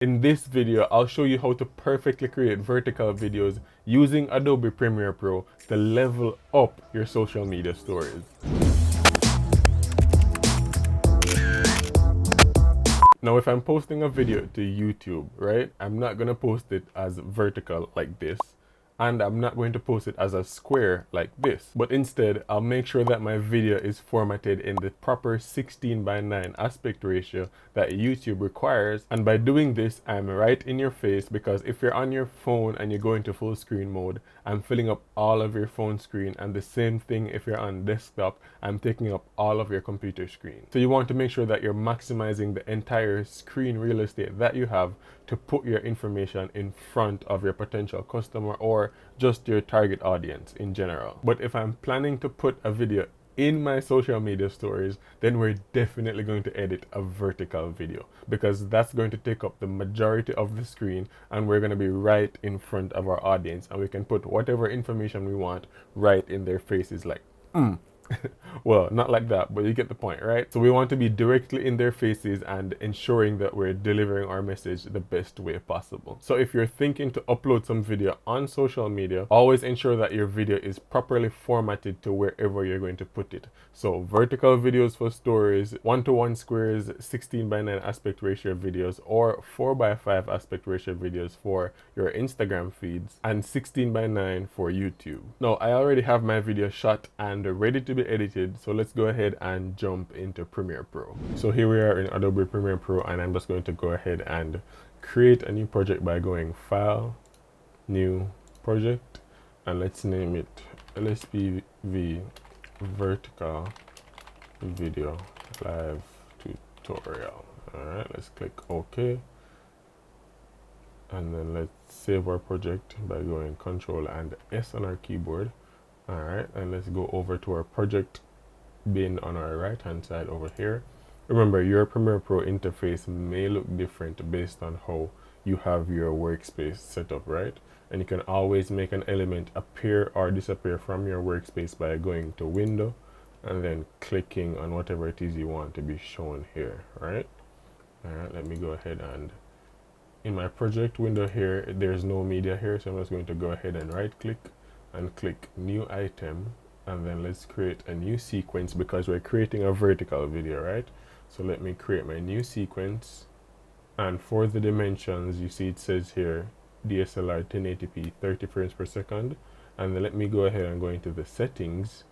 In this video, I'll show you how to perfectly create vertical videos using Adobe Premiere Pro to level up your social media stories. Now, if I'm posting a video to YouTube, right, I'm not going to post it as vertical like this. And I'm not going to post it as a square like this, but instead I'll make sure that my video is formatted in the proper 16:9 aspect ratio that YouTube requires. And by doing this, I'm right in your face, because if you're on your phone and you go into full screen mode, I'm filling up all of your phone screen, and the same thing if you're on desktop, I'm taking up all of your computer screen. So you want to make sure that you're maximizing the entire screen real estate that you have to put your information in front of your potential customer or just your target audience in general. But if I'm planning to put a video in my social media stories, then we're definitely going to edit a vertical video, because that's going to take up the majority of the screen and we're going to be right in front of our audience, and we can put whatever information we want right in their faces, like well, not like that, but you get the point, right? So we want to be directly in their faces and ensuring that we're delivering our message the best way possible. So if you're thinking to upload some video on social media, always ensure that your video is properly formatted to wherever you're going to put it. So vertical videos for stories, 1:1 squares, 16:9 aspect ratio videos, or 4:5 aspect ratio videos for your Instagram feeds, and 16:9 for YouTube. Now, I already have my video shot and ready to be edited, so let's go ahead and jump into Premiere Pro. So here we are in Adobe Premiere Pro, and I'm just going to go ahead and create a new project by going File, New Project, and let's name it LSPV Vertical Video Live Tutorial. Alright, let's click OK, and then let's save our project by going Control and S on our keyboard. Alright, and let's go over to our project bin on our right hand side over here. Remember, your Premiere Pro interface may look different based on how you have your workspace set up, right? And you can always make an element appear or disappear from your workspace by going to Window and then clicking on whatever it is you want to be shown here, right? Alright, let me go ahead, and in my project window here, there's no media here, so I'm just going to go ahead and right click and click New Item, and then let's create a new sequence, because we're creating a vertical video, right? So let me create my new sequence, and for the dimensions, you see it says here DSLR 1080p 30 frames per second, and then let me go ahead and go into the settings,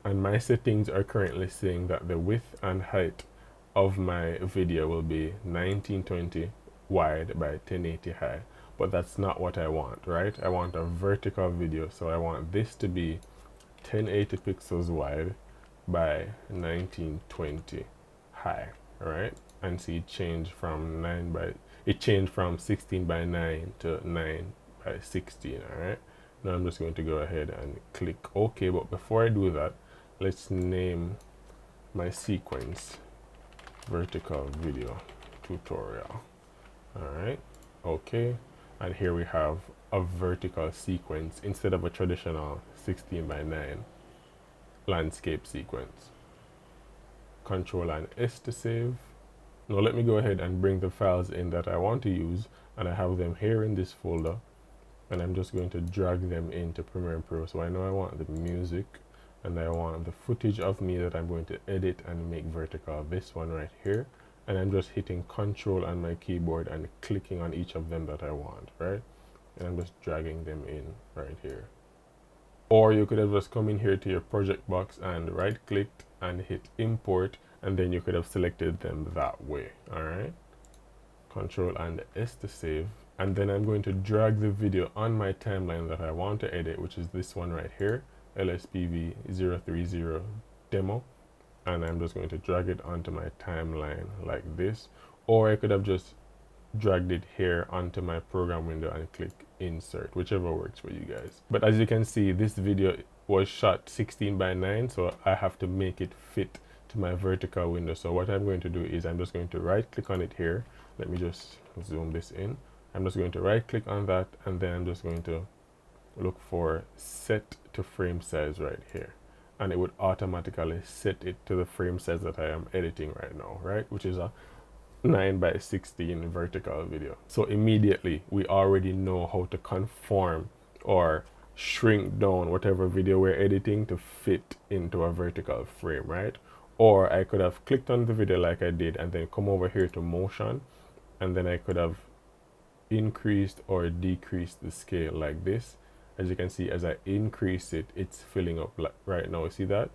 and my settings are currently saying that the width and height of my video will be 1920 wide by 1080 high. But that's not what I want, right? I want a vertical video, so I want this to be 1080 pixels wide by 1920 high, right? And see it changed from 16:9 to 9:16, alright? Now I'm just going to go ahead and click OK, but before I do that, let's name my sequence Vertical Video Tutorial. Alright, OK. And here we have a vertical sequence instead of a traditional 16:9 landscape sequence. Control and S to save. Now let me go ahead and bring the files in that I want to use, and I have them here in this folder, and I'm just going to drag them into Premiere Pro. So I know I want the music, and I want the footage of me that I'm going to edit and make vertical, this one right here. And I'm just hitting Control on my keyboard and clicking on each of them that I want, right? And I'm just dragging them in right here. Or you could have just come in here to your project box and right clicked and hit Import, and then you could have selected them that way, alright? Control and S to save. And then I'm going to drag the video on my timeline that I want to edit, which is this one right here, LSPV 030 demo. And I'm just going to drag it onto my timeline like this, or I could have just dragged it here onto my program window and click insert, whichever works for you guys. But as you can see, this video was shot 16:9, so I have to make it fit to my vertical window. So what I'm going to do is I'm just going to right click on it here. Let me just zoom this in. I'm just going to right click on that, and then I'm just going to look for set to frame size right here, and it would automatically set it to the frame size that I am editing right now, right? Which is a 9 by 16 vertical video. So immediately we already know how to conform or shrink down whatever video we're editing to fit into a vertical frame, right? Or I could have clicked on the video like I did and then come over here to motion, and then I could have increased or decreased the scale like this. As you can see, as I increase it, it's filling up like right now. See that?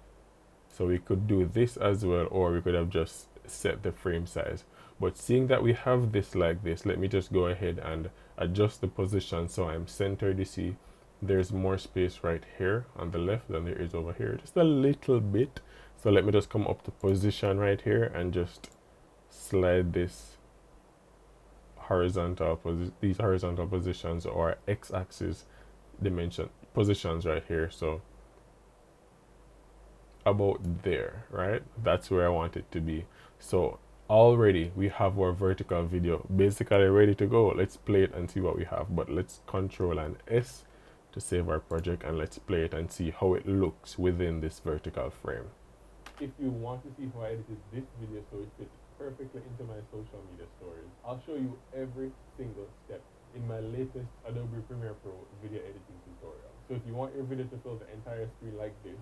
So we could do this as well, or we could have just set the frame size. But seeing that we have this like this, let me just go ahead and adjust the position so I'm centered. You see, there's more space right here on the left than there is over here, just a little bit. So let me just come up to position right here and just slide this these horizontal positions or x-axis dimension positions right here. So about there, right? That's where I want it to be. So already we have our vertical video basically ready to go. Let's play it and see what we have. But let's Control and S to save our project, and let's play it and see how it looks within this vertical frame. If you want to see how I edited this video so it fits perfectly into my social media stories, I'll show you every single step in my latest Adobe Premiere Pro video editing tutorial. So if you want your video to fill the entire screen like this,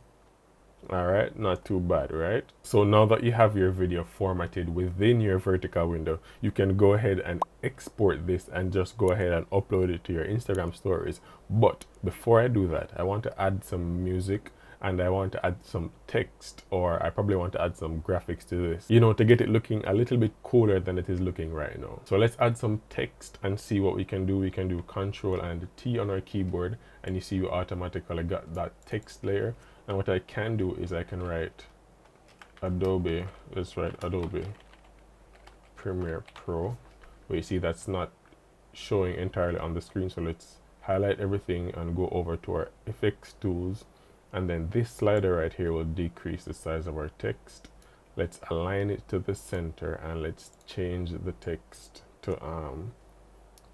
alright, not too bad, right? So now that you have your video formatted within your vertical window, you can go ahead and export this and just go ahead and upload it to your Instagram stories. But before I do that, I want to add some music and I want to add some text, or I probably want to add some graphics to this, you know, to get it looking a little bit cooler than it is looking right now. So let's add some text and see what we can do. We can do Control and T on our keyboard, and you see you automatically got that text layer. And what I can do is I can write Adobe, let's write Adobe Premiere Pro, where you see that's not showing entirely on the screen. So let's highlight everything and go over to our effects tools. And then this slider right here will decrease the size of our text. Let's align it to the center and let's change the text to,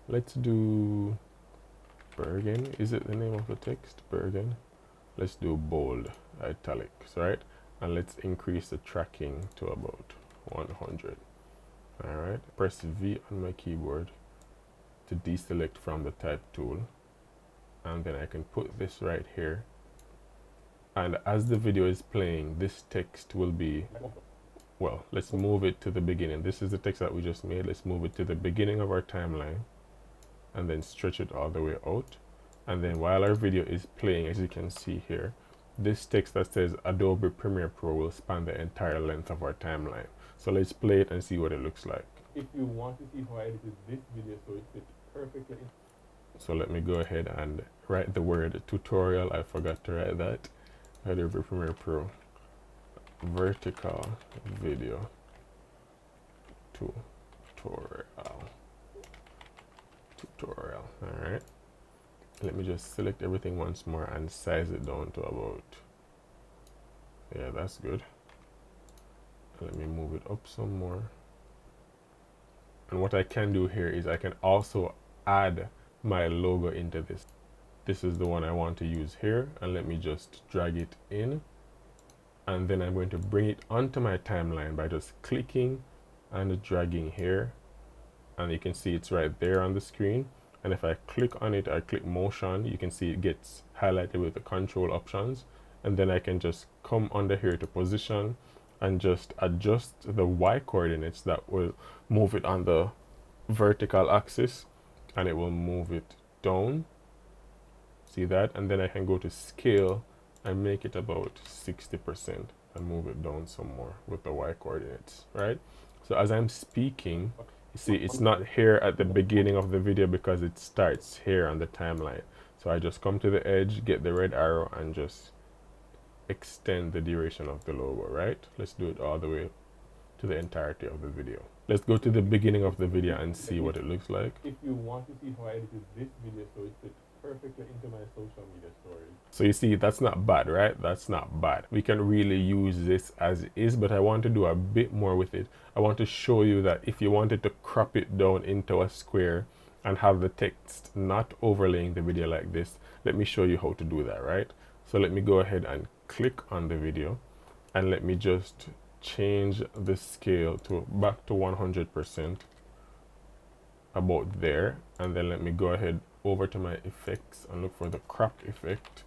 let's do Bergen. Is it the name of the text? Bergen. Let's do bold italics, right? And let's increase the tracking to about 100. All right, press V on my keyboard to deselect from the type tool. And then I can put this right here. And as the video is playing, this text will be, well, let's move it to the beginning. This is the text that we just made. Let's move it to the beginning of our timeline and then stretch it all the way out. And then while our video is playing, as you can see here, this text that says Adobe Premiere Pro will span the entire length of our timeline. So let's play it and see what it looks like. If you want to see how I edited this video so it fits perfectly. So let me go ahead and write the word tutorial. I forgot to write that. Adobe Premiere Pro vertical video tutorial. All right. Let me just select everything once more and size it down to about, yeah, that's good. Let me move it up some more. And what I can do here is I can also add my logo into this. This is the one I want to use here, and let me just drag it in. And then I'm going to bring it onto my timeline by just clicking and dragging here. And you can see it's right there on the screen. And if I click on it, I click motion, you can see it gets highlighted with the control options. And then I can just come under here to position and just adjust the Y coordinates that will move it on the vertical axis, and it will move it down. See that? And then I can go to scale and make it about 60% and move it down some more with the Y coordinates, right? So as I'm speaking, you see it's not here at the beginning of the video because it starts here on the timeline. So I just come to the edge, get the red arrow, and just extend the duration of the logo, right? Let's do it all the way to the entirety of the video. Let's go to the beginning of the video and see what it looks like. If you want to see how I edited this video so it fits perfectly into my social media stories. So you see, that's not bad, right? That's not bad. We can really use this as is, but I want to do a bit more with it. I want to show you that if you wanted to crop it down into a square and have the text not overlaying the video like this, let me show you how to do that, right? So let me go ahead and click on the video and let me just change the scale to back to 100%, about there, and then let me go ahead over to my effects and look for the crop effect.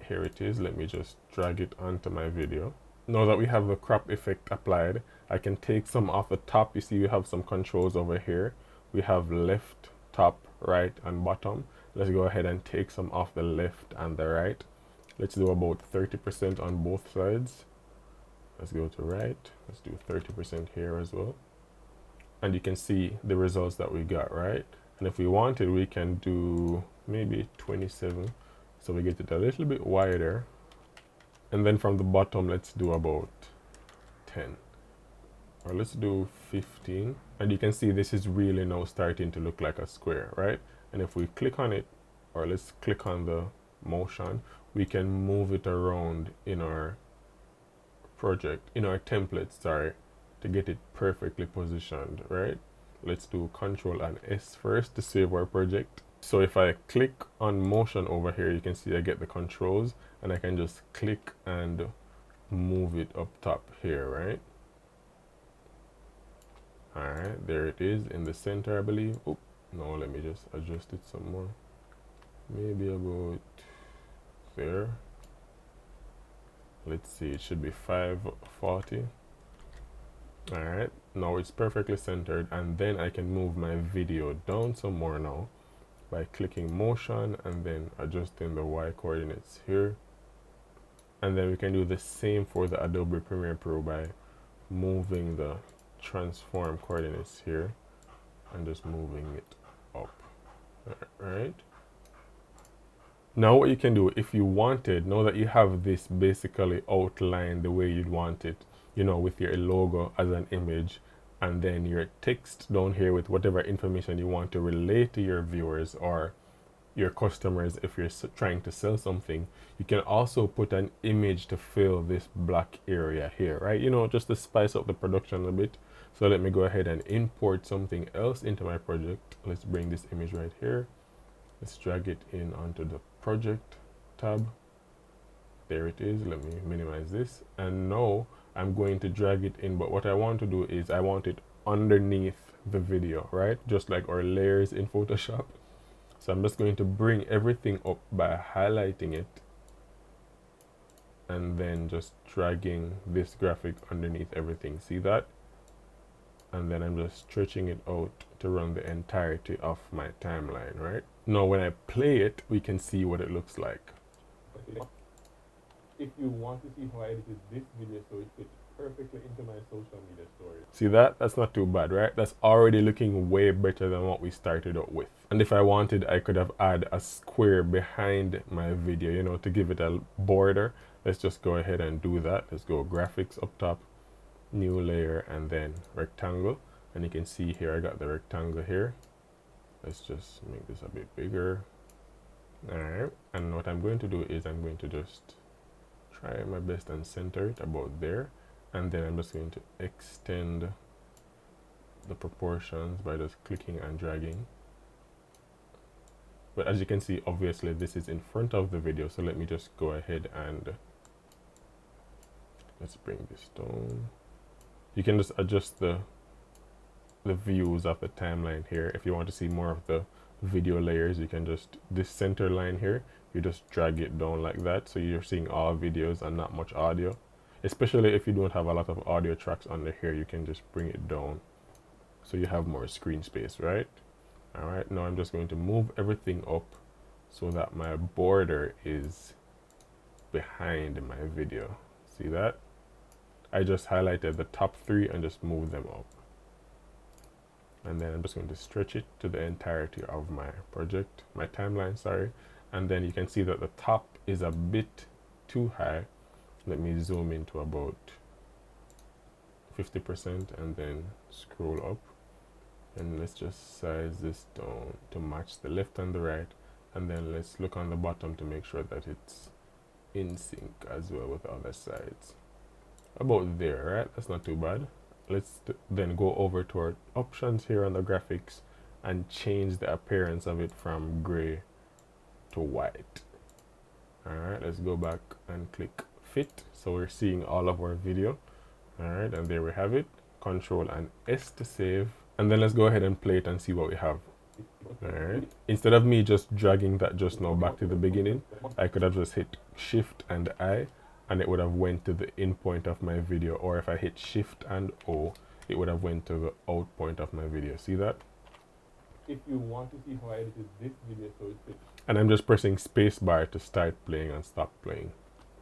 Here it is. Let me just drag it onto my video. Now that we have the crop effect applied, I can take some off the top. You see we have some controls over here. We have left, top, right, and bottom. Let's go ahead and take some off the left and the right. Let's do about 30% on both sides. Let's go to right. Let's do 30% here as well. And you can see the results that we got, right? And if we wanted, we can do maybe 27. So we get it a little bit wider. And then from the bottom, let's do about 10. Or let's do 15. And you can see this is really now starting to look like a square, right? And if we click on it, or let's click on the motion, we can move it around in our project, in our template, sorry, to get it perfectly positioned, right? Let's do Control and S first to save our project. So if I click on motion over here, you can see I get the controls, and I can just click and move it up top here, right? All right, there it is in the center, I believe. Oh, no, let me just adjust it some more. Maybe about there. Let's see, it should be 540. All right, now it's perfectly centered, and then I can move my video down some more now by clicking motion and then adjusting the Y coordinates here. And then we can do the same for the Adobe Premiere Pro by moving the transform coordinates here and just moving it up. All right. Now what you can do, if you wanted, now that you have this basically outlined the way you'd want it, you know, with your logo as an image, and then your text down here with whatever information you want to relate to your viewers or your customers. If you're trying to sell something, you can also put an image to fill this black area here, right? You know, just to spice up the production a bit. So let me go ahead and import something else into my project. Let's bring this image right here. Let's drag it in onto the project tab. There it is. Let me minimize this. And now I'm going to drag it in, but what I want to do is I want it underneath the video, right? Just like our layers in Photoshop. So I'm just going to bring everything up by highlighting it and then just dragging this graphic underneath everything. See that? And then I'm just stretching it out to run the entirety of my timeline, right? Now when I play it, we can see what it looks like. If you want to see how I edited this video so it fits perfectly into my social media story. See that? That's not too bad, right? That's already looking way better than what we started out with. And if I wanted, I could have added a square behind my video, you know, to give it a border. Let's just go ahead and do that. Let's go graphics up top, new layer, and then rectangle. And you can see here, I got the rectangle here. Let's just make this a bit bigger. All right. And what I'm going to do is I'm going to just try my best and center it about there, and then I'm just going to extend the proportions by just clicking and dragging. But as you can see, obviously this is in front of the video, so let me just go ahead and let's bring this down. You can just adjust the views of the timeline here. If you want to see more of the video layers, you can just, this center line here, you just drag it down like that, so you're seeing all videos and not much audio. Especially if you don't have a lot of audio tracks under here, you can just bring it down so you have more screen space, right? All right, now I'm just going to move everything up so that my border is behind my video. See that? I just highlighted the top three and just moved them up. And then I'm just going to stretch it to the entirety of my project, my timeline, sorry. And then you can see that the top is a bit too high. Let me zoom into about 50% and then scroll up. And let's just size this down to match the left and the right. And then let's look on the bottom to make sure that it's in sync as well with the other sides. About there, right? That's not too bad. Let's then go over to our options here on the graphics and change the appearance of it from gray to white. All right, let's go back and click fit. So we're seeing all of our video. All right, and there we have it. Control and S to save. And then let's go ahead and play it and see what we have. All right. Instead of me just dragging that just now back to the beginning, I could have just hit Shift and I, and it would have went to the in point of my video. Or if I hit Shift and O, it would have went to the out point of my video. See that? If you want to see how I edited this video so it fits. And I'm just pressing spacebar to start playing and stop playing.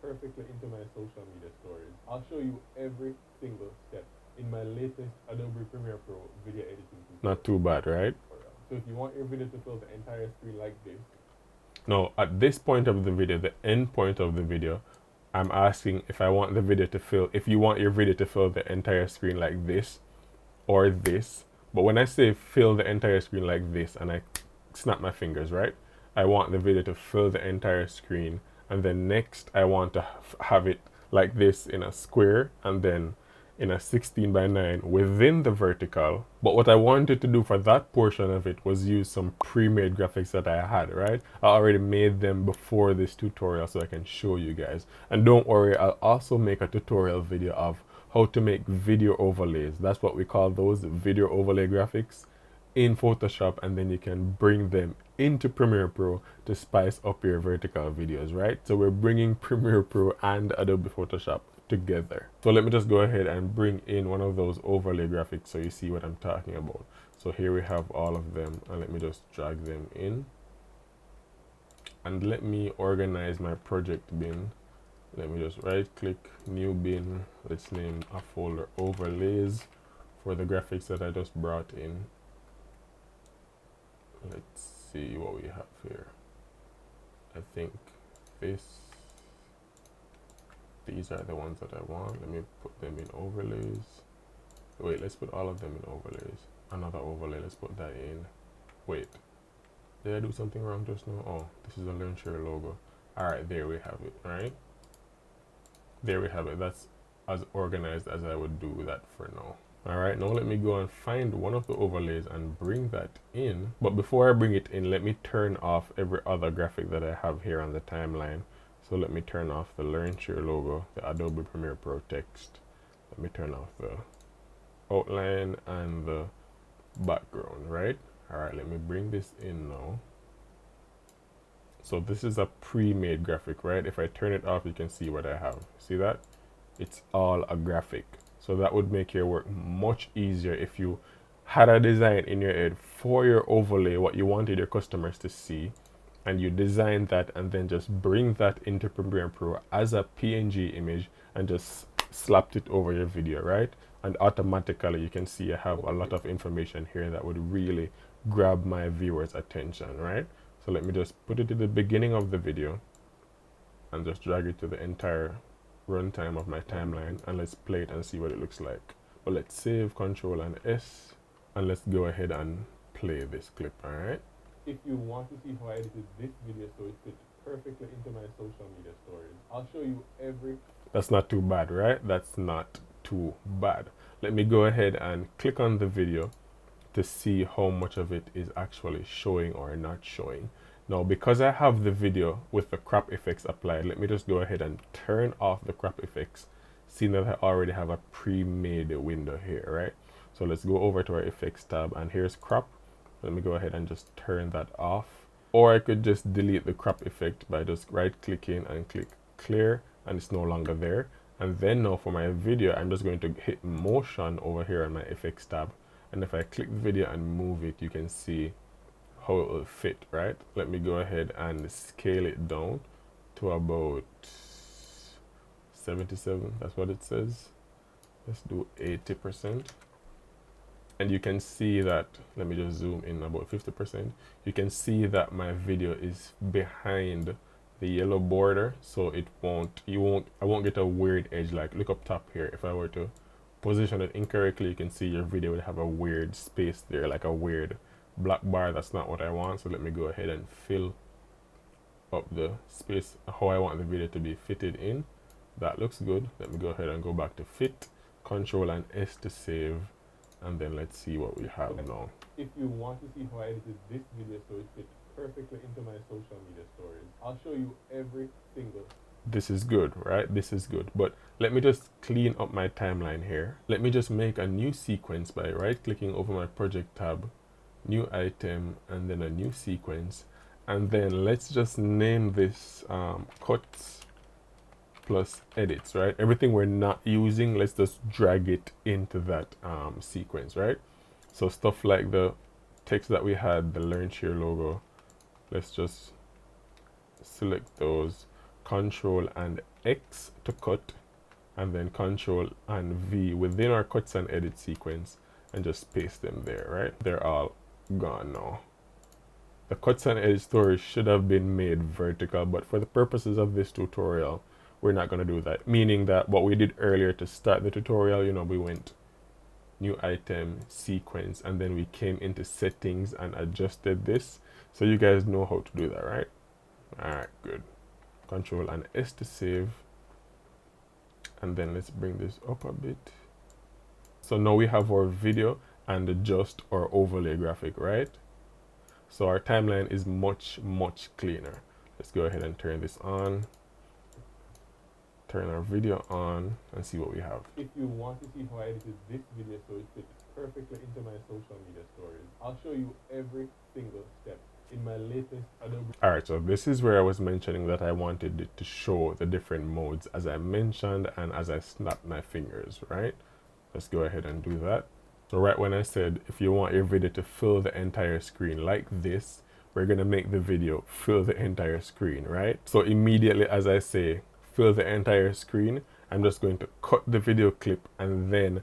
Perfectly into my social media stories. I'll show you every single step in my latest Adobe Premiere Pro video editing tutorial. Not too bad, right? So if you want your video to fill the entire screen like this. No, at this point of the video, the end point of the video, I'm asking if I want the video to fill, if you want your video to fill the entire screen like this or this. But when I say fill the entire screen like this and I snap my fingers, right? I want the video to fill the entire screen, and then next I want to have it like this in a square and then in a 16:9 within the vertical. But what I wanted to do for that portion of it was use some pre-made graphics that I had, right? I already made them before this tutorial so I can show you guys. And don't worry, I'll also make a tutorial video of how to make video overlays. That's what we call those, video overlay graphics in Photoshop, and then you can bring them into Premiere Pro to spice up your vertical videos, right? So we're bringing Premiere Pro and Adobe Photoshop together. So let me just go ahead and bring in one of those overlay graphics so you see what I'm talking about. So here we have all of them, and let me just drag them in. And let me organize my project bin. Let me just right click, new bin. Let's name a folder overlays for the graphics that I just brought in. Let's see what we have here. I think these are the ones that I want. Let me put them in overlays. Wait, let's put all of them in overlays. Another overlay, let's put that in. Wait, did I do something wrong just now? Oh, this is a LearnShare logo. All right, there we have it, right? There we have it. That's as organized as I would do that for now. All right, now let me go and find one of the overlays and bring that in. But before I bring it in, let me turn off every other graphic that I have here on the timeline. So let me turn off the LearnShare logo, the Adobe Premiere Pro text. Let me turn off the outline and the background, right? All right, let me bring this in now. So this is a pre-made graphic, right? If I turn it off, you can see what I have. See that? It's all a graphic. So that would make your work much easier if you had a design in your head for your overlay, what you wanted your customers to see, and you design that and then just bring that into Premiere Pro as a PNG image and just slapped it over your video, right? And automatically you can see I have a lot of information here that would really grab my viewers' attention, right? So let me just put it at the beginning of the video and just drag it to the entire runtime of my timeline, and let's play it and see what it looks like. But let's save, Control and S, and let's go ahead and play this clip. All right, if you want to see how I edited this video so it fits perfectly into my social media stories, I'll show you every. That's not too bad, right? That's not too bad. Let me go ahead and click on the video to see how much of it is actually showing or not showing. Now, because I have the video with the crop effects applied, let me just go ahead and turn off the crop effects, seeing that I already have a pre-made window here, right? So let's go over to our effects tab, and here's crop. Let me go ahead and just turn that off. Or I could just delete the crop effect by just right clicking and click clear, and it's no longer there. And then now for my video, I'm just going to hit motion over here on my effects tab. And if I click the video and move it, you can see how it will fit, right? Let me go ahead and scale it down to about 77. That's what it says. Let's do 80%. And you can see that, let me just zoom in about 50%. You can see that my video is behind the yellow border, so I won't get a weird edge. Like, look up top here. If I were to position it incorrectly, you can see your video would have a weird space there, like a weird black bar. That's not what I want. So let me go ahead and fill up the space how I want the video to be fitted in. That looks good. Let me go ahead and go back to fit, Control and S to save, and then let's see what we have now. If you want to see how I edited this video so it fits perfectly into my social media stories, I'll show you every single. this is good, right? This is good. But let me just clean up my timeline here. Let me just make a new sequence by right clicking over my project tab, new item, and then a new sequence. And then let's just name this cuts plus edits, right? Everything we're not using, let's just drag it into that sequence, right? So stuff like the text that we had, the Learn Share logo, let's just select those, Control and X to cut, and then Control and V within our cuts and edit sequence, and just paste them there, right? They're all gone now. The cuts and edit storage should have been made vertical, but for the purposes of this tutorial, we're not going to do that. Meaning that what we did earlier to start the tutorial, you know, we went new item, sequence, and then we came into settings and adjusted this. So you guys know how to do that, right? All right, good. Control and S to save. And then let's bring this up a bit. So now we have our video and adjust our overlay graphic, right? So our timeline is much, much cleaner. Let's go ahead and turn this on. Turn our video on and see what we have. If you want to see how I edited this video so it fits perfectly into my social media stories, I'll show you every single step in my latest Adobe. Alright, so this is where I was mentioning that I wanted it to show the different modes as I mentioned and as I snapped my fingers, right? Let's go ahead and do that. So right when I said, if you want your video to fill the entire screen like this, we're gonna make the video fill the entire screen, right? So immediately as I say, fill the entire screen, I'm just going to cut the video clip and then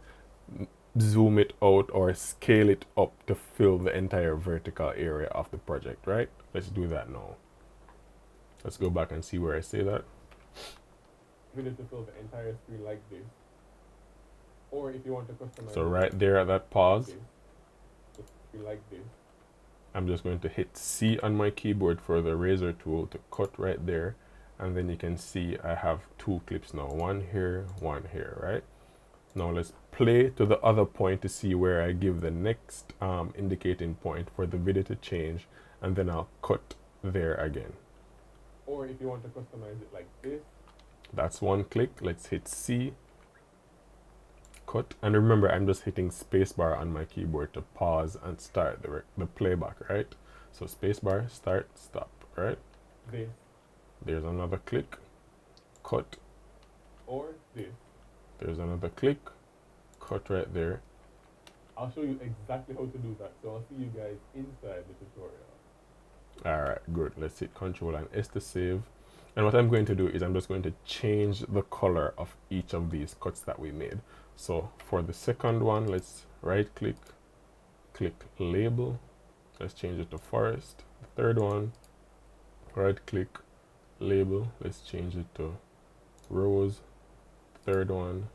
zoom it out or scale it up to fill the entire vertical area of the project, right? Let's do that now. Let's go back and see where I say that. Video to fill the entire screen like this. Or if you want to customize. So right there at that pause, like this. I'm just going to hit C on my keyboard for the razor tool to cut right there. And then you can see I have two clips now, one here, right? Now let's play to the other point to see where I give the next indicating point for the video to change, and then I'll cut there again. Or if you want to customize it like this. That's one click. Let's hit C, cut, and remember I'm just hitting spacebar on my keyboard to pause and start the playback, right? So spacebar, start, stop, right? This. There's another click, cut, or this. There's another click, cut right there. I'll show you exactly how to do that, so I'll see you guys inside the tutorial. Alright, good. Let's hit Control and S to save. And what I'm going to do is I'm just going to change the color of each of these cuts that we made. So for the second one, let's right click, click label. Let's change it to forest. The third one, right click, label. Let's change it to rose. Third one,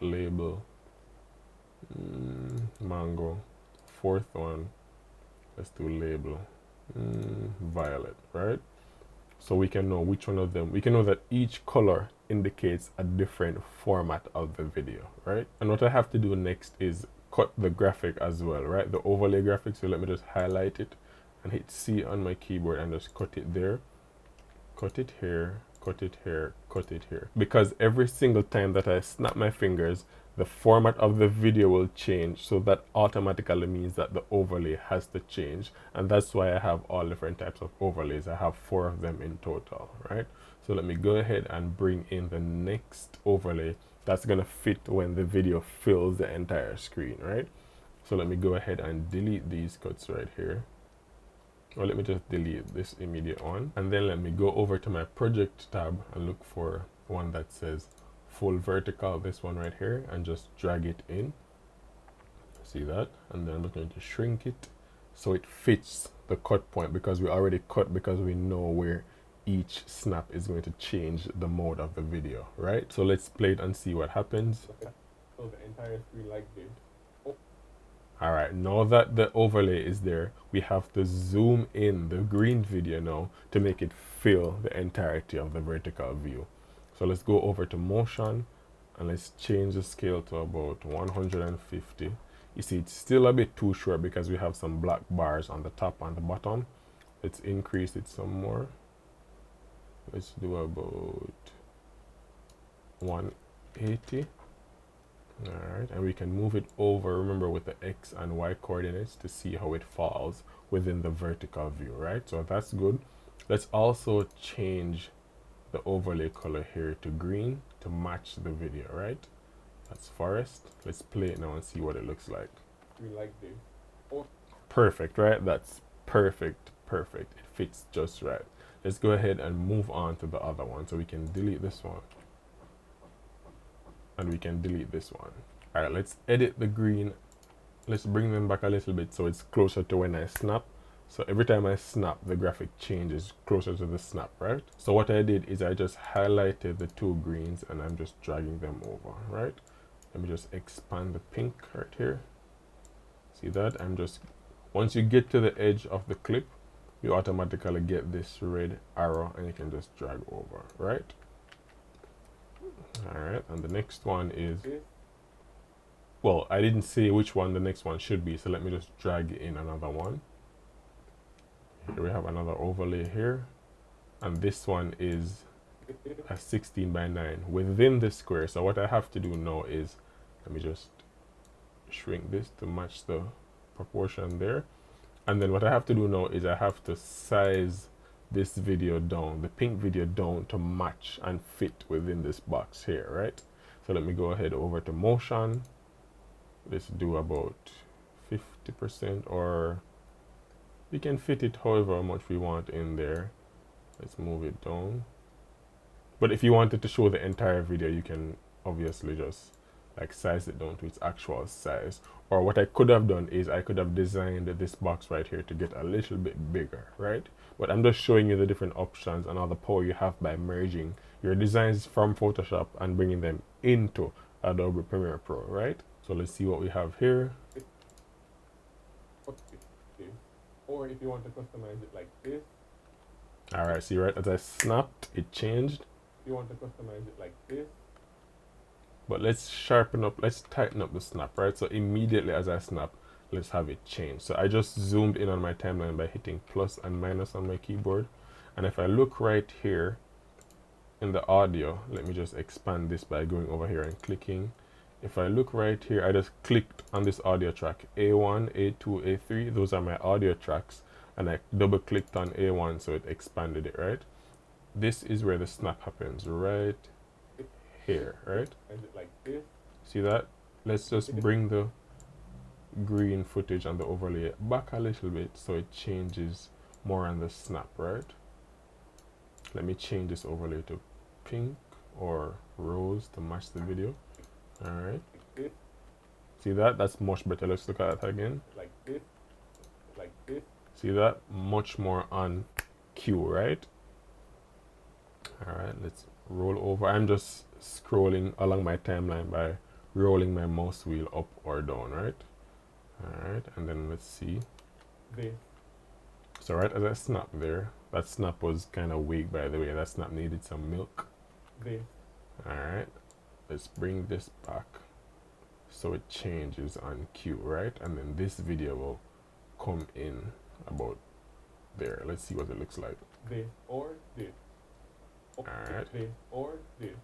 label, mango. Fourth one, let's do label, violet, right? So we can know which one of them, we can know that each color indicates a different format of the video, right? And what I have to do next is cut the graphic as well, right? The overlay graphic. So let me just highlight it and hit C on my keyboard and just cut it there. Cut it here, cut it here, cut it here. Because every single time that I snap my fingers, the format of the video will change. So that automatically means that the overlay has to change. And that's why I have all different types of overlays. I have 4 of them in total, right? So let me go ahead and bring in the next overlay that's gonna fit when the video fills the entire screen, right? So let me go ahead and delete these cuts right here. Or let me just delete this immediate one. And then let me go over to my project tab and look for one that says full vertical, this one right here, and just drag it in. See that? And then I'm going to shrink it so it fits the cut point, because we already cut, because we know where each snap is going to change the mode of the video, right? So let's play it and see what happens. So the entire screen like this. All right, now that the overlay is there, we have to zoom in the green video now to make it fill the entirety of the vertical view. So let's go over to motion and let's change the scale to about 150. You see, it's still a bit too short because we have some black bars on the top and the bottom. Let's increase it some more. Let's do about 180. Alright, and we can move it over, remember, with the X and Y coordinates to see how it falls within the vertical view, right? So that's good. Let's also change the overlay color here to green to match the video, right? That's forest. Let's play it now and see what it looks like. We like this. Oh. Perfect, right? That's perfect, perfect. It fits just right. Let's go ahead and move on to the other one. So we can delete this one. And we can delete this one. All right, let's edit the green. Let's bring them back a little bit so it's closer to when I snap. So every time I snap, the graphic changes closer to the snap, right? So what I did is I just highlighted the two greens and I'm just dragging them over, right? Let me just expand the pink right here. See that? Once you get to the edge of the clip, you automatically get this red arrow and you can just drag over, right? All right, and the next one is, well, I didn't say which one the next one should be, so let me just drag in another one. Here we have another overlay here, and this one is a 16 by 9 within the square. So what I have to do now is, let me just shrink this to match the proportion there. And then what I have to do now is I have to size this video down, the pink video down, to match and fit within this box here, right? So let me go ahead over to motion. Let's do about 50%, or we can fit it however much we want in there. Let's move it down. But if you wanted to show the entire video, you can obviously just like size it down to its actual size. Or what I could have done is I could have designed this box right here to get a little bit bigger, right? But I'm just showing you the different options and all the power you have by merging your designs from Photoshop and bringing them into Adobe Premiere Pro, right? So let's see what we have here. Or if you want to customize it like this. All right, see, right as I snapped, it changed. If you want to customize it like this. But let's sharpen up, let's tighten up the snap, right? So immediately as I snap, let's have it change. So I just zoomed in on my timeline by hitting plus and minus on my keyboard. And if I look right here in the audio, let me just expand this by going over here and clicking. If I look right here, I just clicked on this audio track, A1, A2, A3, those are my audio tracks. And I double clicked on A1, so it expanded it, right? This is where the snap happens, right here, right? Is it like this? See that? Let's just bring the green footage and the overlay back a little bit so it changes more on the snap, right? Let me change this overlay to pink or rose to match the video. All right. See that? That's much better. Let's look at that again. Like this. Like this. See that? Much more on cue, right? All right. Let's roll over. I'm just scrolling along my timeline by rolling my mouse wheel up or down, right? All right. And then let's see. There. So right as I snap there, that snap was kind of weak, by the way. That snap needed some milk. There. All right. Let's bring this back so it changes on cue, right? And then this video will come in about there. Let's see what it looks like. There or there. All right. There or there.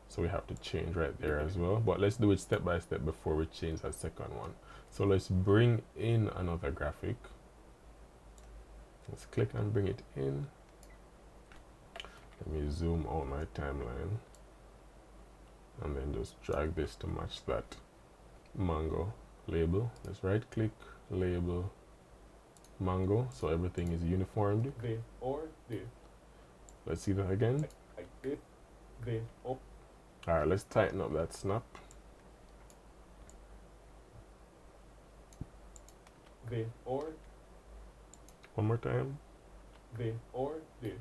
So we have to change right there as well. But let's do it step by step before we change that second one. So let's bring in another graphic. Let's click and bring it in. Let me zoom out my timeline. And then just drag this to match that mango label. Let's right click, label, mango, so everything is uniformed. There or there. Let's see that again. Like this, there, up. All right, let's tighten up that snap. There or. One more time. There or there.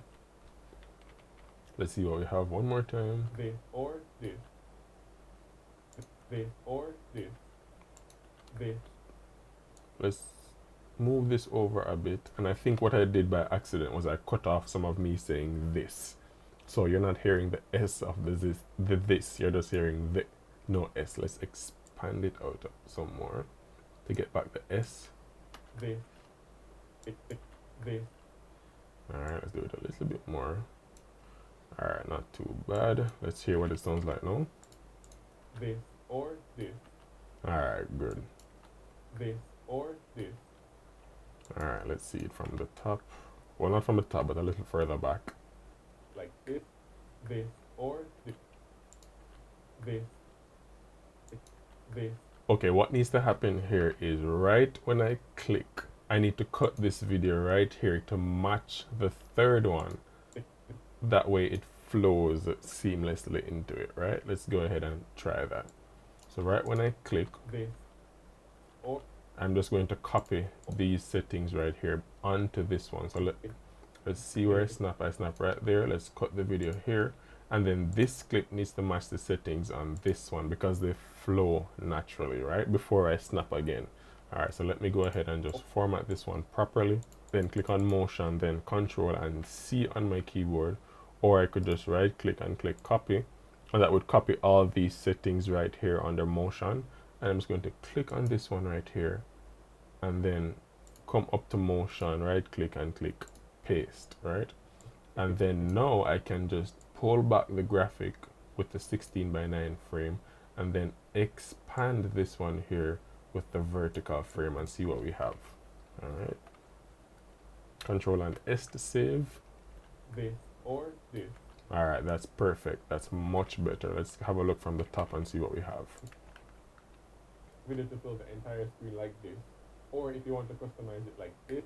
Let's see what we have one more time. There or there. There or there. There. Let's move this over a bit. And I think what I did by accident was I cut off some of me saying this. So you're not hearing the S of the this. You're just hearing the no S. Let's expand it out some more to get back the S. There. There. Alright, let's do it a little bit more. All right, not too bad. Let's hear what it sounds like now. This or this. All right, good. This or this. All right, let's see it from the top. Well, not from the top, but a little further back. Like this or this. This. This. Okay, what needs to happen here is right when I click, I need to cut this video right here to match the third one. That way it flows seamlessly into it, right? Let's go ahead and try that. So right when I click, This or I'm just going to copy these settings right here onto this one. So let's see where I snap right there. Let's cut the video here. And then this clip needs to match the settings on this one because they flow naturally, right? Before I snap again. All right, so let me go ahead and just format this one properly. Then click on motion, then Control and C on my keyboard. Or I could just right click and click copy. And that would copy all these settings right here under motion. And I'm just going to click on this one right here. And then come up to motion, right click and click paste, right? And then now I can just pull back the graphic with the 16:9 frame and then expand this one here with the vertical frame and see what we have. All right. Control and S to save. This or this. All right, that's perfect. That's much better. Let's have a look from the top and see what we have. Video to fill the entire screen like this. Or if you want to customize it like this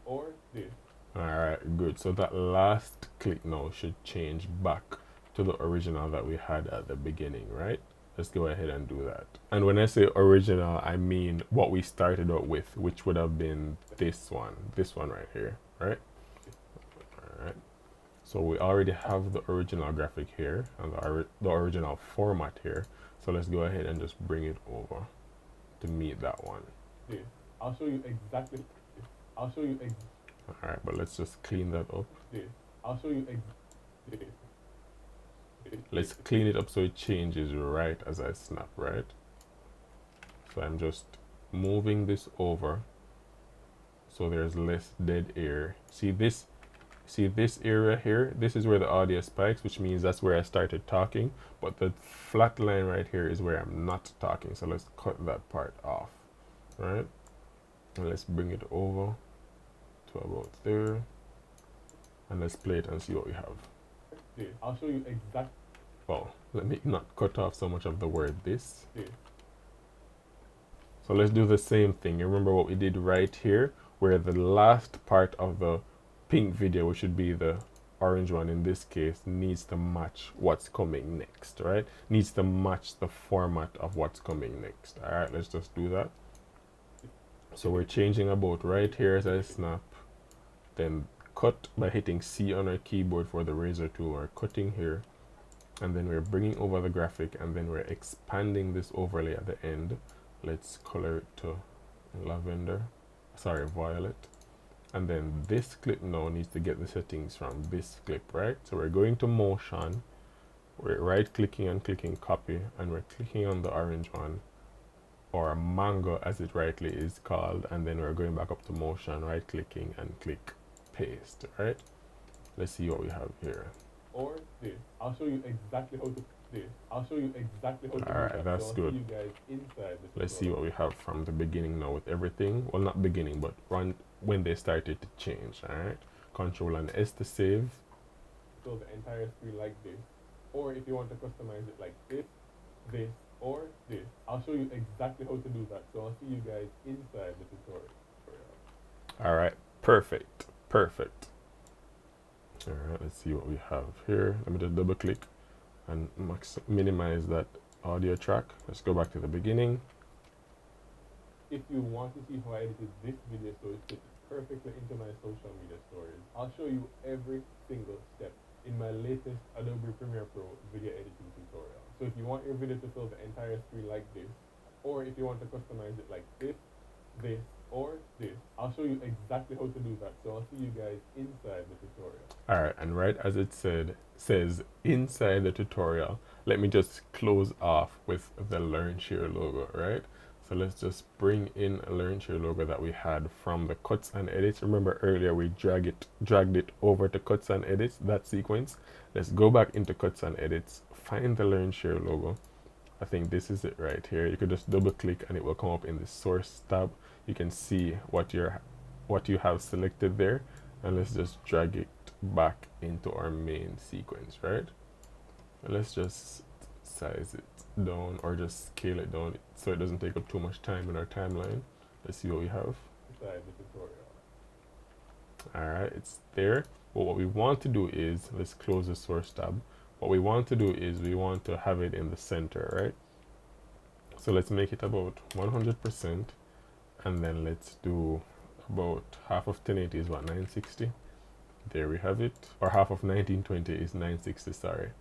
or this. Alright, good. So that last click now should change back to the original that we had at the beginning, right? Let's go ahead and do that. And when I say original, I mean what we started out with, which would have been this one right here, right? Alright. So we already have the original graphic here and the original format here. So let's go ahead and just bring it over to meet that one. This. I'll show you exactly. Alright, but let's just clean that up. This. I'll show you this. Let's clean it up so it changes right as I snap, right? So I'm just moving this over so there's less dead air. See this area here? This is where the audio spikes, which means that's where I started talking, but the flat line right here is where I'm not talking. So let's cut that part off, right? And let's bring it over to about there. And let's play it and see what we have. This. I'll show you exactly. Well, let me not cut off so much of the word this. So let's do the same thing. You remember what we did right here, where the last part of the pink video, which should be the orange one in this case, needs to match what's coming next, right? Needs to match the format of what's coming next. All right, let's just do that. So we're changing about right here as I snap, then cut by hitting C on our keyboard for the razor tool. We're cutting here, and then we're bringing over the graphic, and then we're expanding this overlay at the end. Let's color it to violet. And then this clip now needs to get the settings from this clip, right? So we're going to motion, we're right clicking and clicking copy, and we're clicking on the orange one, or mango as it rightly is called, and then we're going back up to motion, right clicking and click paste, right? Let's see what we have here. Or this. I'll show you exactly how to this. I'll show you exactly how to all right, that's good. See you guys inside the Let's see what we have from the beginning now with everything. Well, not beginning, but when they started to change. All right, Control and S to save. Fill the entire screen like this. Or if you want to customize it like this or this. I'll show you exactly how to do that. So I'll see you guys inside the tutorial. All right, perfect. All right, let's see what we have here. Let me just double click and minimize that audio track. Let's go back to the beginning. If you want to see how I edited this video so it fits perfectly into my social media stories, I'll show you every single step in my latest Adobe Premiere Pro video editing tutorial. So if you want your video to fill the entire screen like this, or if you want to customize it like this or this, I'll show you exactly how to do that. So I'll see you guys inside the tutorial. All right, and right as it says inside the tutorial, let me just close off with the Learn Share logo, right? So let's just bring in a Learn Share logo that we had from the cuts and edits. Remember earlier we dragged it over to cuts and edits, that sequence. Let's go back into cuts and edits, find the Learn Share logo. I think this is it right here. You could just double click and it will come up in the source tab. You can see what you have selected there, and let's just drag it back into our main sequence, right? And let's just size it down or just scale it down so it doesn't take up too much time in our timeline. Let's see what we have. Inside the tutorial. Alright, it's there. But what we want to do is, let's close the source tab. What we want to do is we want to have it in the center, right? So let's make it about 100%, and then let's do about half of 1080 is what, 960? There we have it. Or half of 1920 is 960, sorry.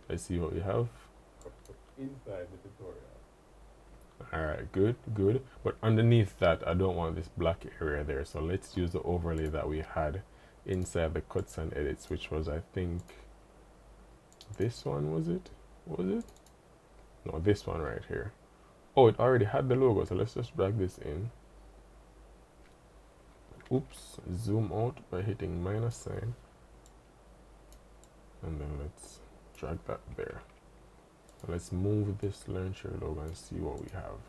Let's see what we have. Inside the tutorial. Alright, good. But underneath that, I don't want this black area there. So let's use the overlay that we had inside the cuts and edits, which was, I think, this one, was it? Was it? No, this one right here. Oh, it already had the logo, so let's just drag this in. Oops, zoom out by hitting minus sign. And then let's drag that there. Let's move this Learn Share logo and see what we have.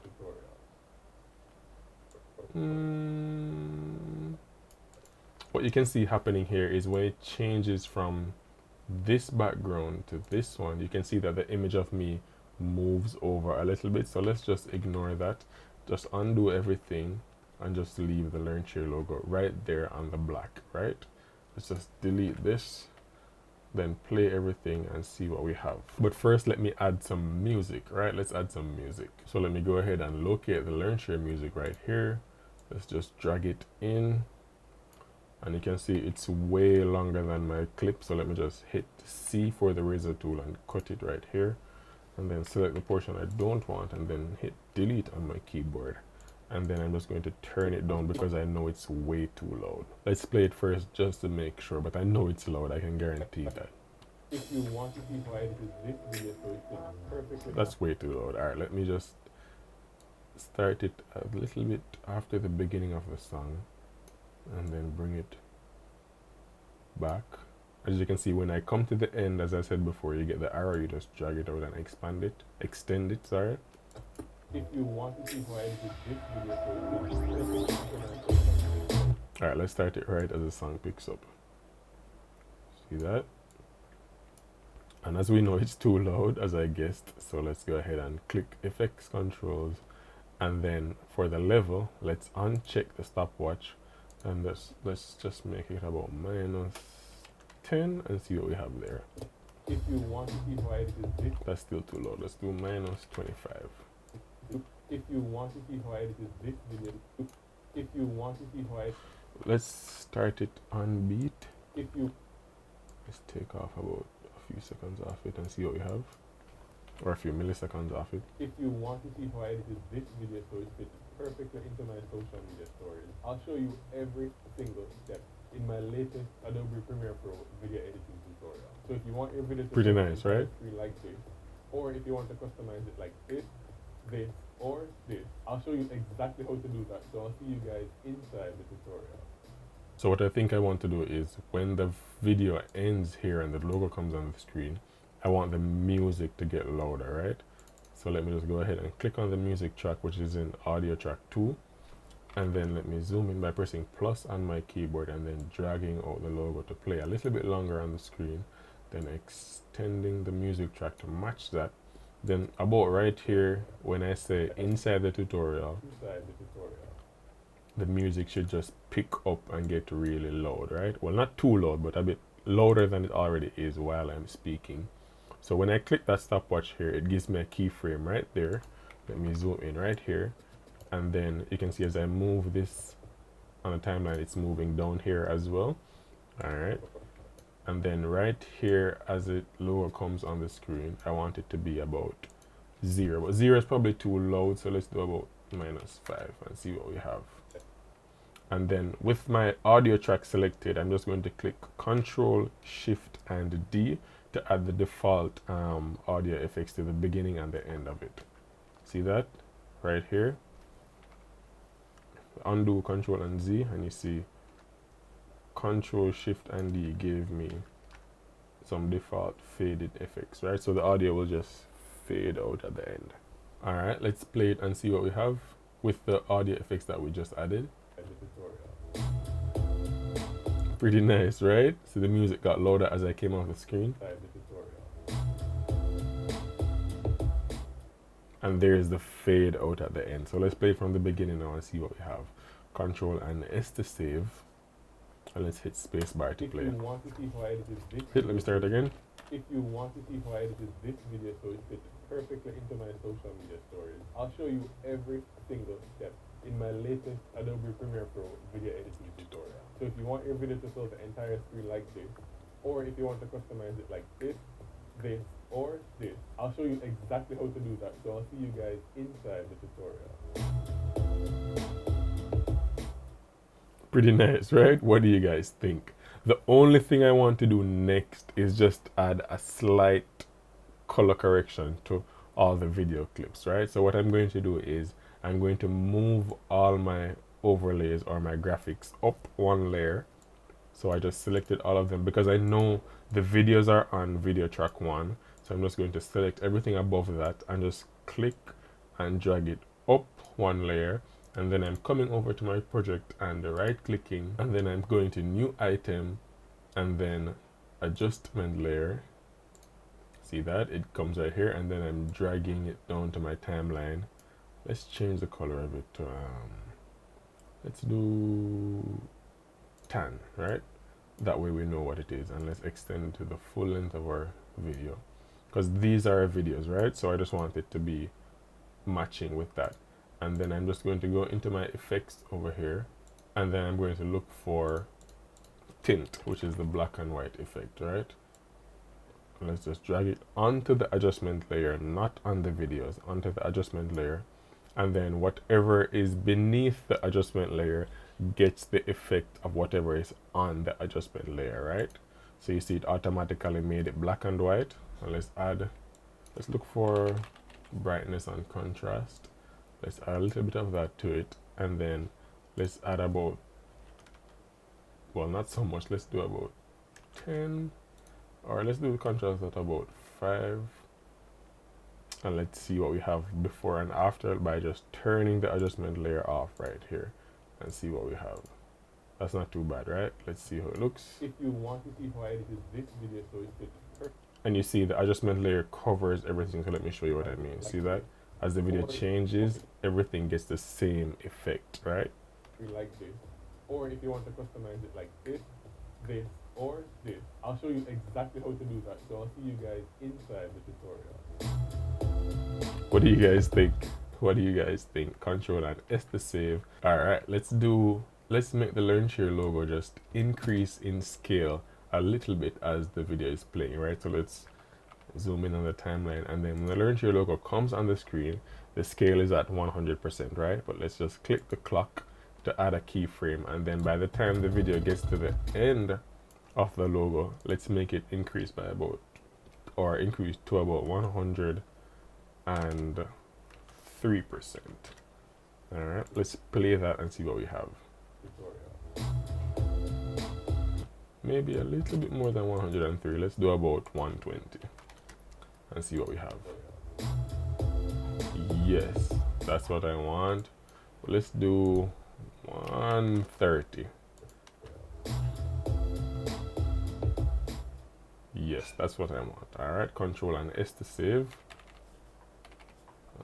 What you can see happening here is when it changes from this background to this one, you can see that the image of me moves over a little bit. So let's just ignore that. Just undo everything and just leave the Learn Share logo right there on the black, right? Let's just delete this, then play everything and see what we have. But first, let me add some music, right? Let's add some music. So let me go ahead and locate the Learn Share music right here. Let's just drag it in. And you can see it's way longer than my clip. So let me just hit C for the razor tool and cut it right here. And then select the portion I don't want and then hit delete on my keyboard. And then I'm just going to turn it down because I know it's way too loud. Let's play it first just to make sure, but I know it's loud, I can guarantee that. If you want to see how I edited this video so it fits perfectly. That's way too loud. Alright, let me just start it a little bit after the beginning of the song and then bring it back. As you can see, when I come to the end, as I said before, you get the arrow, you just drag it out and extend it, sorry. If you want to see how I edited this video so it fits perfectly. Alright, let's start it right as the song picks up. See that? And as we know, it's too loud, as I guessed, so let's go ahead and click Effects Controls, and then for the level, let's uncheck the stopwatch, and let's just make it about -10 and see what we have there. If you want to see how I edited this, that's still too low. Let's do -25. If you want to see how I edited this video, if you want to see how I, let's start it on beat. Let's take off about a few seconds off it and see what we have, or a few milliseconds off it. If you want to see how I edited this video so it fits perfectly into my social media stories, I'll show you every single step in my latest Adobe Premiere Pro video editing tutorial. So if you want your video to pretty nice, right? Like this, or if you want to customize it like this, or this, I'll show you exactly how to do that. So I'll see you guys inside the tutorial. So what I think I want to do is when the video ends here and the logo comes on the screen, I want the music to get louder, right? So let me just go ahead and click on the music track, which is in audio track 2. And then let me zoom in by pressing plus on my keyboard and then dragging out the logo to play a little bit longer on the screen, then extending the music track to match that. Then about right here, when I say inside the tutorial, the music should just pick up and get really loud, right? Well, not too loud, but a bit louder than it already is while I'm speaking. So when I click that stopwatch here, it gives me a keyframe right there. Let me zoom in right here. And then you can see as I move this on the timeline, it's moving down here as well. All right. And then right here, as the logo comes on the screen, I want it to be about 0. But 0 is probably too loud, so let's do about -5 and see what we have. And then with my audio track selected, I'm just going to click Control, Shift, and D to add the default audio effects to the beginning and the end of it. See that right here? Undo, Control and Z, and you see Control Shift and D gave me some default faded effects, right? So the audio will just fade out at the end. All right, let's play it and see what we have with the audio effects that we just added. Pretty nice, right? So the music got louder as I came off the screen. And there's the fade out at the end. So let's play from the beginning now and see what we have. Control and S to save. And let's hit spacebar to play. If you want to see how I edited this let me start again. If you want to see how I edited this video so it fits perfectly into my social media stories, I'll show you every single step in my latest Adobe Premiere Pro video editing tutorial. So if you want your video to fill the entire screen like this, or if you want to customize it like this, or this, I'll show you exactly how to do that. So I'll see you guys inside the tutorial. Pretty nice, right? What do you guys think? The only thing I want to do next is just add a slight color correction to all the video clips, right? So what I'm going to do is I'm going to move all my overlays or my graphics up one layer. So I just selected all of them because I know the videos are on video track 1. So I'm just going to select everything above that and just click and drag it up one layer. And then I'm coming over to my project and right clicking, and then I'm going to new item and then adjustment layer. See that? It comes right here, and then I'm dragging it down to my timeline. Let's change the color of it to, let's do tan, right? That way we know what it is, and let's extend it to the full length of our video. Because these are videos, right? So I just want it to be matching with that. And then I'm just going to go into my effects over here, and then I'm going to look for tint, which is the black and white effect, right? And let's just drag it onto the adjustment layer, not on the videos, onto the adjustment layer. And then whatever is beneath the adjustment layer gets the effect of whatever is on the adjustment layer, right? So you see it automatically made it black and white. And let's look for brightness and contrast. Let's add a little bit of that to it, and then let's add about, well, not so much, let's do about 10, or let's do the contrast at about 5, and let's see what we have before and after by just turning the adjustment layer off right here and see what we have. That's not too bad, right? Let's see how it looks. If you want to see how I edited this video so it fits perfect. And you see the adjustment layer covers everything, so let me show you what I mean. See that? As the video changes, everything gets the same effect, right? Like this, or if you want to customize it like this, or this, I'll show you exactly how to do that. So I'll see you guys inside the tutorial. What do you guys think? What do you guys think? Control and S to save. All right, let's make the Learn Share logo just increase in scale a little bit as the video is playing, right? So let's zoom in on the timeline, and then when the Learn Share logo comes on the screen, the scale is at 100%, right? But let's just click the clock to add a keyframe, and then by the time the video gets to the end of the logo, let's make it increase by about, or increase to about 103%. All right, let's play that and see what we have. Maybe a little bit more than 103. Let's do about 120 and see what we have. Yes, that's what I want. Let's do 130. Yes, that's what I want. All right, Control and S to save.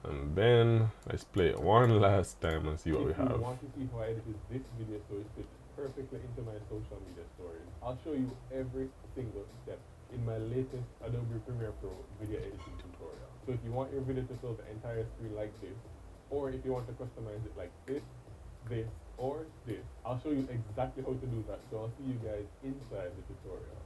And then let's play it one last time and see what we have. If you want to see how I edited this video so it fits perfectly into my social media stories, I'll show you every single step in my latest Adobe Premiere Pro video editing tutorial. So if you want your video to fill the entire screen like this, or if you want to customize it like this, or this, I'll show you exactly how to do that. So I'll see you guys inside the tutorial.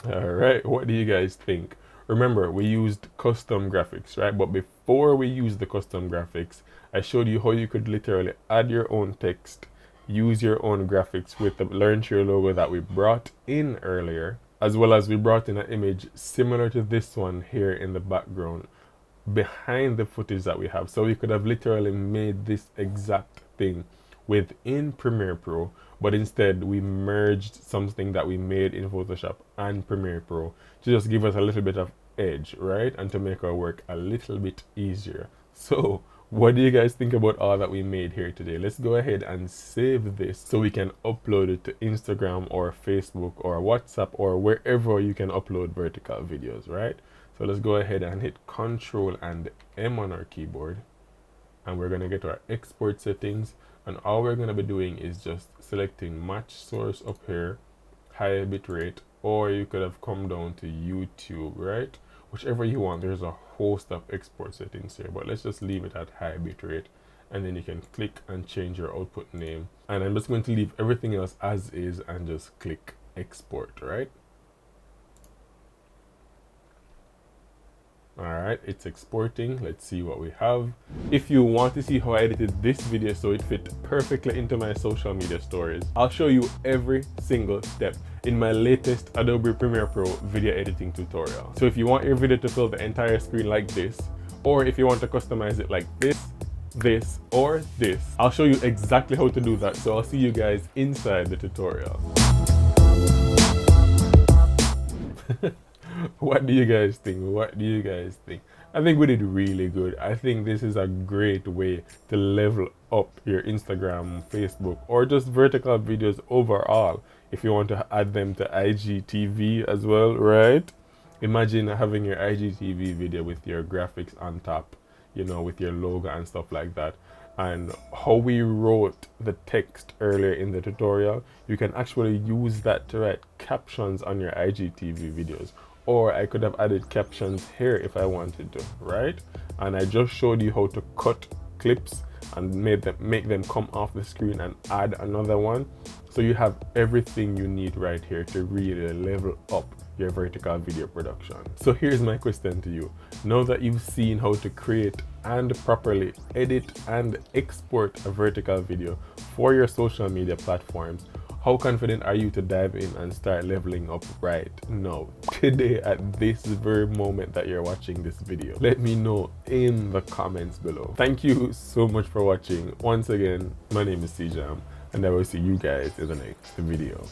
All right, what do you guys think? Remember, we used custom graphics, right? But before we used the custom graphics, I showed you how you could literally add your own text, use your own graphics with the Learn Share logo that we brought in earlier, as well as we brought in an image similar to this one here in the background behind the footage that we have. So we could have literally made this exact thing within Premiere Pro, but instead we merged something that we made in Photoshop and Premiere Pro to just give us a little bit of edge, right? And to make our work a little bit easier. So what do you guys think about all that we made here today? Let's go ahead and save this so we can upload it to Instagram or Facebook or WhatsApp or wherever you can upload vertical videos, right? So let's go ahead and hit Control and M on our keyboard, and we're going to get our export settings, and all we're going to be doing is just selecting match source up here, high bitrate, or you could have come down to YouTube, right? Whichever you want. There's a host of export settings here, but let's just leave it at high bitrate, and then you can click and change your output name, and I'm just going to leave everything else as is and just click export, right? Alright, it's exporting. Let's see what we have. If you want to see how I edited this video so it fit perfectly into my social media stories, I'll show you every single step in my latest Adobe Premiere Pro video editing tutorial. So if you want your video to fill the entire screen like this, or if you want to customize it like this, or this, I'll show you exactly how to do that. So I'll see you guys inside the tutorial. What do you guys think? What do you guys think? I think we did really good. I think this is a great way to level up your Instagram, Facebook, or just vertical videos overall. If you want to add them to IGTV as well, right? Imagine having your IGTV video with your graphics on top, you know, with your logo and stuff like that. And how we wrote the text earlier in the tutorial, you can actually use that to write captions on your IGTV videos. Or I could have added captions here if I wanted to, right? And I just showed you how to cut clips and make them come off the screen and add another one. So you have everything you need right here to really level up your vertical video production. So here's my question to you. Now that you've seen how to create and properly edit and export a vertical video for your social media platforms, how confident are you to dive in and start leveling up right now, today, at this very moment that you're watching this video? Let me know in the comments below. Thank you so much for watching. Once again, my name is Cjam, and I will see you guys in the next video.